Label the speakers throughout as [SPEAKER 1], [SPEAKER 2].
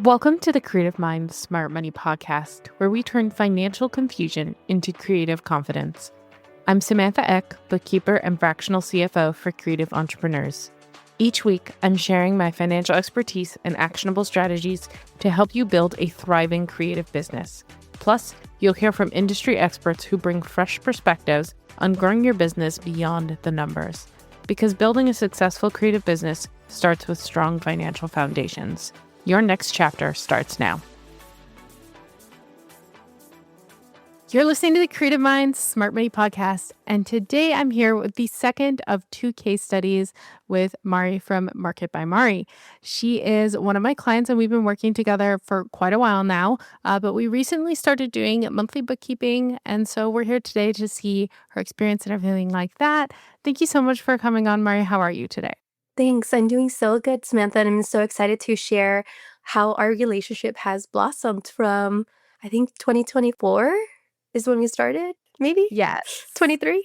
[SPEAKER 1] Welcome to the Creative Mind Smart Money podcast, where we turn financial confusion into creative confidence. I'm Samantha Eck, bookkeeper and fractional CFO for creative entrepreneurs. Each week, I'm sharing my financial expertise and actionable strategies to help you build a thriving creative business. Plus, you'll hear from industry experts who bring fresh perspectives on growing your business beyond the numbers. Because building a successful creative business starts with strong financial foundations. Your next chapter starts now. You're listening to the Creative Minds Smart Money podcast, and today I'm here with the second of two case studies with Mari from Market by Mari. She is one of my clients, and we've been working together for quite a while now, but we recently started doing monthly bookkeeping, and so we're here today to see her experience and everything like that. Thank you so much for coming on, Mari. How are you today?
[SPEAKER 2] Thanks. I'm doing so good, Samantha, and I'm so excited to share how our relationship has blossomed from, I think, 2024 is when we started, maybe
[SPEAKER 1] Yes.
[SPEAKER 2] 23.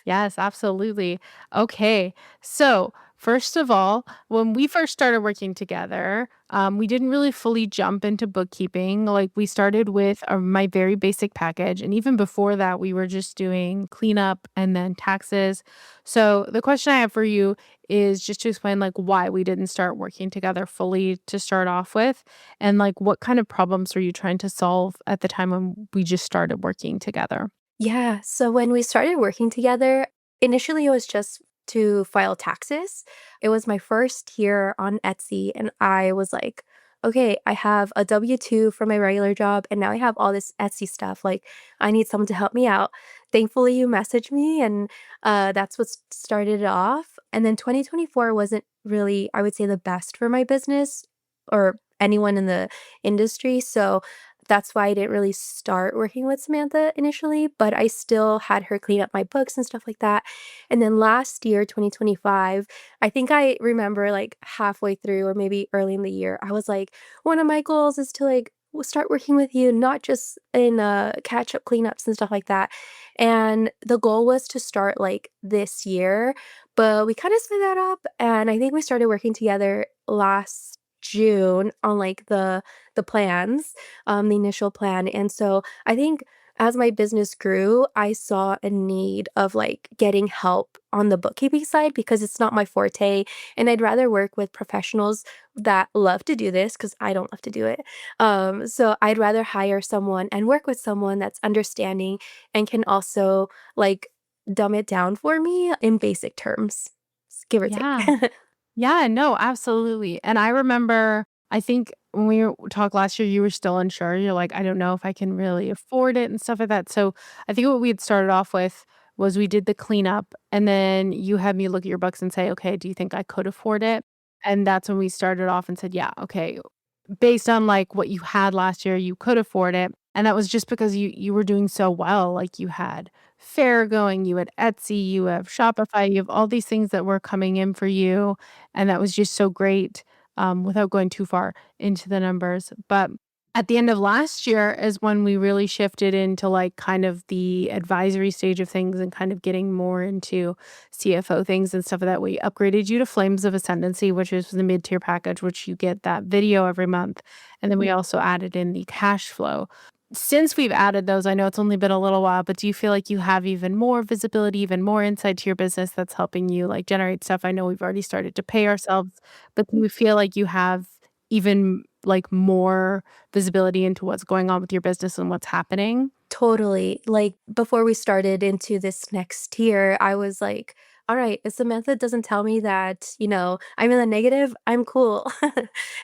[SPEAKER 1] Yes, absolutely. Okay. So, first of all, when we first started working together, we didn't really fully jump into bookkeeping. Like, we started with my very basic package. And even before that, we were just doing cleanup and then taxes. So, the question I have for you is just to explain, like, why we didn't start working together fully to start off with. And, like, what kind of problems were you trying to solve at the time when we just started working together?
[SPEAKER 2] Yeah, so when we started working together, initially it was just to file taxes. It was my first year on Etsy, and I was like, okay, I have a W-2 for my regular job, and now I have all this Etsy stuff. Like, I need someone to help me out. Thankfully, you messaged me, and that's what started it off. And then 2024 wasn't really, I would say, the best for my business or anyone in the industry. So that's why I didn't really start working with Samantha initially, but I still had her clean up my books and stuff like that. And then last year, 2025, I think I remember like halfway through or maybe early in the year, I was like, one of my goals is to start working with you, not just in catch up cleanups and stuff like that. And the goal was to start like this year, but we kind of split that up. And I think we started working together last June on like the plans, the initial plan. And so I think as my business grew, I saw a need of like getting help on the bookkeeping side because it's not my forte. And I'd rather work with professionals that love to do this because I don't love to do it. So I'd rather hire someone and work with someone that's understanding and can also like dumb it down for me in basic terms, give or take.
[SPEAKER 1] Yeah. Yeah, no, absolutely. And I remember, I think when we talked last year, you were still unsure. You're like, I don't know if I can really afford it and stuff like that. So I think what we had started off with was we did the cleanup, and then you had me look at your books and say, okay, do you think I could afford it? And that's when we started off and said, yeah, okay, based on like what you had last year, you could afford it. And that was just because you were doing so well. Like you had Fair going, you had Etsy, you have Shopify, you have all these things that were coming in for you. And that was just so great, without going too far into the numbers. But at the end of last year is when we really shifted into like kind of the advisory stage of things and kind of getting more into CFO things and stuff of that. We upgraded you to Flames of Ascendancy, which is the mid-tier package, which you get that video every month. And then we also added in the cash flow. Since we've added those, I know it's only been a little while, but do you feel like you have even more visibility, even more insight to your business that's helping you like generate stuff? I know we've already started to pay ourselves, but do you feel like you have even like more visibility into what's going on with your business and what's happening?
[SPEAKER 2] Totally. Like before we started into this next year, I was like, all right, if Samantha doesn't tell me that, I'm in the negative, I'm cool.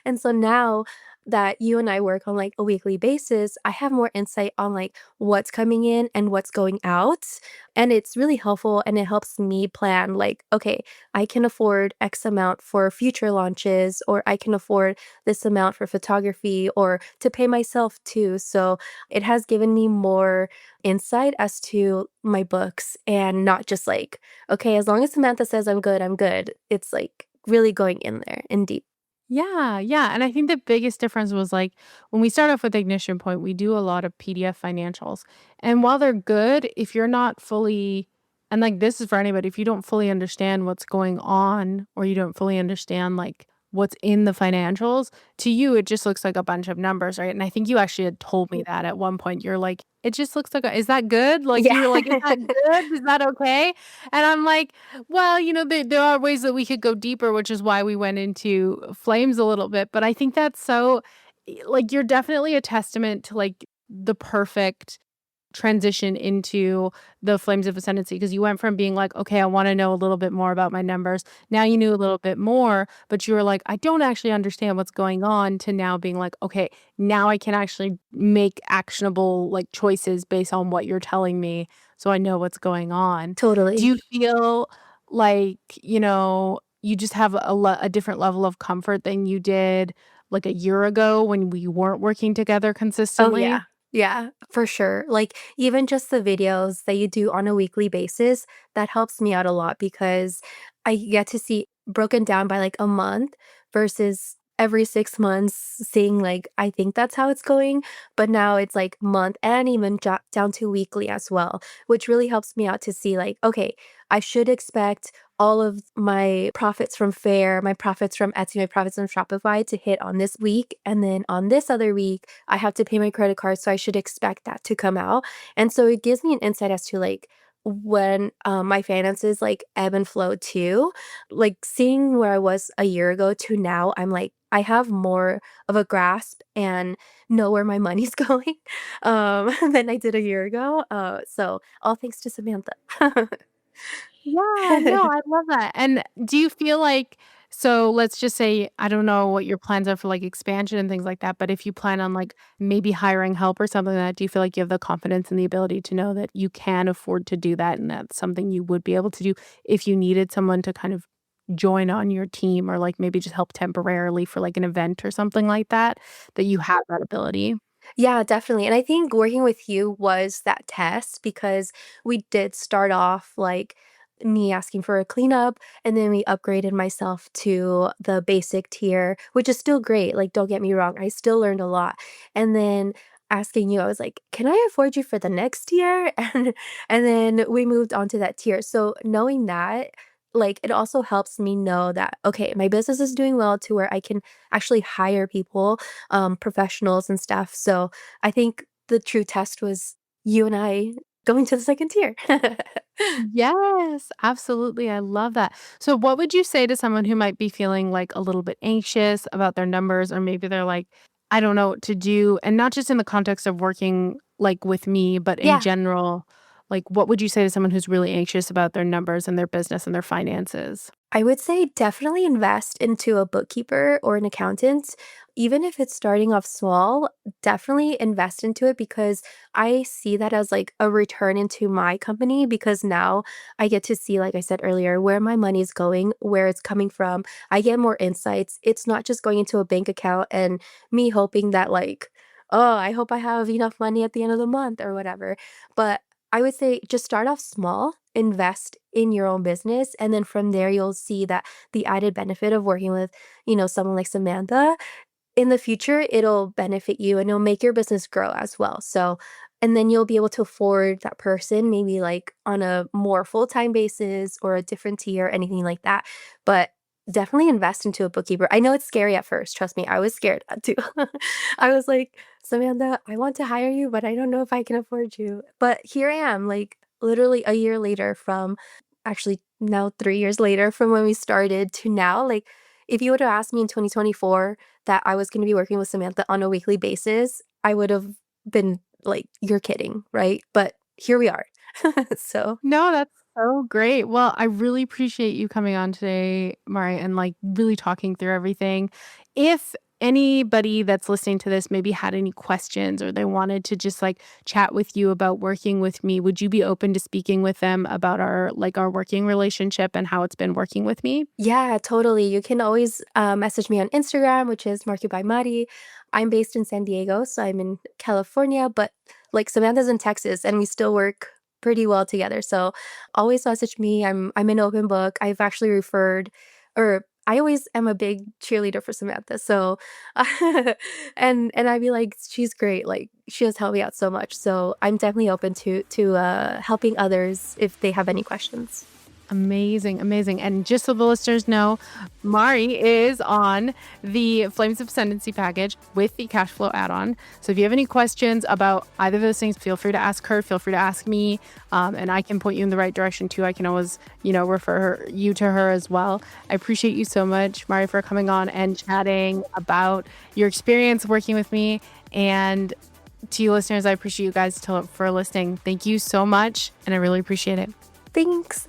[SPEAKER 2] And so now that you and I work on like a weekly basis, I have more insight on like what's coming in and what's going out. And it's really helpful and it helps me plan like, okay, I can afford X amount for future launches, or I can afford this amount for photography or to pay myself too. So it has given me more insight as to my books and not just like, okay, as long as Samantha says I'm good, I'm good. It's like really going in there in deep.
[SPEAKER 1] Yeah, yeah, and I think the biggest difference was, like, when we start off with Ignition Point, we do a lot of PDF financials, and while they're good, if you're not fully and, like, this is for anybody, if you don't fully understand what's going on or you don't fully understand, like, what's in the financials, to you, it just looks like a bunch of numbers, right? And I think you actually had told me that at one point. You're like, "It just looks like a is that good?" Like,
[SPEAKER 2] Yeah.
[SPEAKER 1] you were like, "Is that good? Is that okay?" And I'm like, "Well, there are ways that we could go deeper," which is why we went into flames a little bit, but I think that's so like, you're definitely a testament to, like, the perfect transition into the flames of ascendancy because you went from being like, "Okay, I wanna know a little bit more about my numbers." Now you knew a little bit more, but you were like, "I don't actually understand what's going on," to now being like, "Okay, now I can actually make actionable, like, choices based on what you're telling me, so I know what's going on." Do
[SPEAKER 2] Totally.
[SPEAKER 1] you feel like, you just have a different level of comfort than you did, like, a year ago when we weren't working together
[SPEAKER 2] Oh,
[SPEAKER 1] consistently?
[SPEAKER 2] yeah. Yeah, for sure. Like, even just the videos that you do on a weekly basis, that helps me out a lot because I get to see broken down by, like, a month versus every 6 months seeing, like, I think that's how it's going, but now it's, like, month and even down to weekly as well, which really helps me out to see, like, okay, I should expect all of my profits from Faire, my profits from Etsy, my profits from Shopify to hit on this week, and then on this other week, I have to pay my credit card, so I should expect that to come out. And so it gives me an insight as to like when my finances like ebb and flow too. Like seeing where I was a year ago to now, I'm like, I have more of a grasp and know where my money's going than I did a year ago. So all thanks to Samantha.
[SPEAKER 1] Yeah, no, I love that, and do you feel like so let's just say, I don't know what your plans are for, like, expansion and things like that, but if you plan on, like, maybe hiring help or something like that, do you feel like you have the confidence and the ability to know that you can afford to do that and that's something you would be able to do if you needed someone to kind of join on your team or, like, maybe just help temporarily for, like, an event or something like that, that you have that ability?
[SPEAKER 2] Yeah, definitely. And I think working with you was that test because we did start off like me asking for a cleanup and then we upgraded myself to the basic tier, which is still great. Like, don't get me wrong, I still learned a lot. And then asking you, I was like, can I afford you for the next tier? And then we moved on to that tier. So knowing that, like it also helps me know that okay, my business is doing well to where I can actually hire people professionals and stuff. So I think the true test was you and I going to the second tier.
[SPEAKER 1] Yes, absolutely, I love that. So what would you say to someone who might be feeling, like, a little bit anxious about their numbers or maybe they're like, "I don't know what to do," and not just in the context of working, like, with me, but in
[SPEAKER 2] Yeah.
[SPEAKER 1] general, like, what would you say to someone who's really anxious about their numbers and their business and their finances?
[SPEAKER 2] I would say definitely invest into a bookkeeper or an accountant. Even if it's starting off small, definitely invest into it because I see that as like a return into my company because now I get to see, like I said earlier, where my money is going, where it's coming from. I get more insights. It's not just going into a bank account and me hoping that, like, oh, I hope I have enough money at the end of the month or whatever. But I would say just start off small, invest in your own business, and then from there you'll see that the added benefit of working with, someone like Samantha in the future, it'll benefit you and it'll make your business grow as well. So, and then you'll be able to afford that person maybe like on a more full-time basis or a different tier, anything like that. But definitely invest into a bookkeeper. I know it's scary at first. Trust me, I was scared too. I was like, Samantha, I want to hire you, but I don't know if I can afford you. But here I am, like literally a year later from actually now 3 years later from when we started to now. Like, if you would have asked me in 2024 that I was gonna be working with Samantha on a weekly basis, I would have been like, "You're kidding, right?" But here we are. So
[SPEAKER 1] No, that's so great. Well, I really appreciate you coming on today, Mari, and like really talking through everything. If anybody that's listening to this maybe had any questions or they wanted to just like chat with you about working with me, would you be open to speaking with them about our working relationship and how it's been working with me?
[SPEAKER 2] yeah, totally. You can always, message me on Instagram, which is Market by Mari. I'm based in San Diego, so I'm in California, but, like, Samantha's in Texas, and we still work pretty well together, so always message me. I'm an open book. I've actually referred or I always am a big cheerleader for Samantha, so and I'd be like, "She's great." Like, she has helped me out so much, so I'm definitely open to helping others if they have any questions.
[SPEAKER 1] Amazing, amazing. And just so the listeners know, Mari is on the Flames of Ascendancy package with the cash flow add-on. So if you have any questions about either of those things, feel free to ask her, feel free to ask me, and I can point you in the right direction too. I can always, refer you to her as well. I appreciate you so much, Mari, for coming on and chatting about your experience working with me. And to you listeners, I appreciate you guys for listening. Thank you so much, and I really appreciate it.
[SPEAKER 2] Thanks.